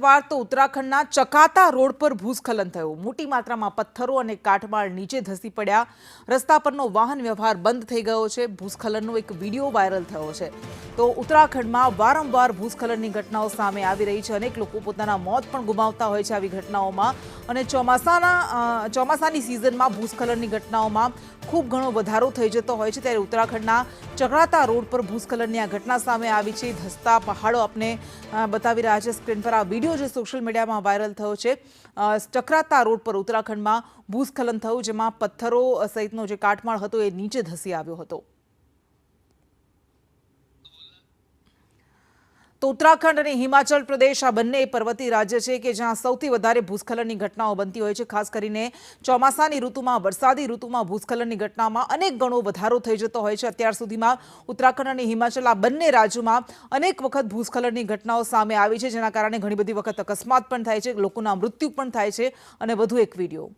સવાર તો ઉત્તરાખંડના ચકાતા રોડ પર ભૂસ્ખલન થયું। મોટી માત્રામાં પથ્થરો અને કાટમાળ નીચે ધસી પડ્યા। રસ્તા પરનો વાહન વ્યવહાર બંધ થઈ ગયો છે। ભૂસ્ખલનનો એક વિડીયો વાયરલ થયો છે। તો ઉત્તરાખંડમાં વારંવાર ભૂસ્ખલનની ઘટનાઓ સામે આવી રહી છે। અનેક લોકો પોતાના મોત પણ ગુમાવતા હોય છે આવી ઘટનાઓમાં। અને ચોમાસાની સિઝનમાં ભૂસ્ખલનની ઘટનાઓમાં ખૂબ ઘણો વધારો થઈ જતો હોય છે। ત્યારે ઉત્તરાખંડના ચકરાતા રોડ પર ભૂસ્ખલનની આ ઘટના સામે આવી છે। ધસતા પહાડો આપને બતાવી રહ્યા છે સ્ક્રીન પર। આ વિડીયો જે સોશિયલ મીડિયામાં વાયરલ થયો છે। ચકરાતા રોડ પર ઉત્તરાખંડમાં ભૂસ્ખલન થયું, જેમાં પથ્થરો સહિતનો જે કાટમાળ હતો એ નીચે ધસી આવ્યો હતો। તો ઉત્તરાખંડ અને હિમાચલ પ્રદેશ આ બંને પર્વતીય રાજ્ય છે કે જ્યાં સૌથી વધારે ભૂસ્ખલનની ઘટનાઓ બનતી હોય છે। ખાસ કરીને ચોમાસાની ઋતુમાં, વરસાદી ઋતુમાં ભૂસ્ખલનની ઘટનામાં અનેક ગણો વધારો થઈ જતો હોય છે। અત્યાર સુધીમાં ઉત્તરાખંડ અને હિમાચલ આ બંને રાજ્યોમાં અનેક વખત ભૂસ્ખલનની ઘટનાઓ સામે આવી છે, જેના કારણે ઘણી બધી વખત અકસ્માત પણ થાય છે, લોકોના મૃત્યુ પણ થાય છે। અને વધુ એક વિડીયો।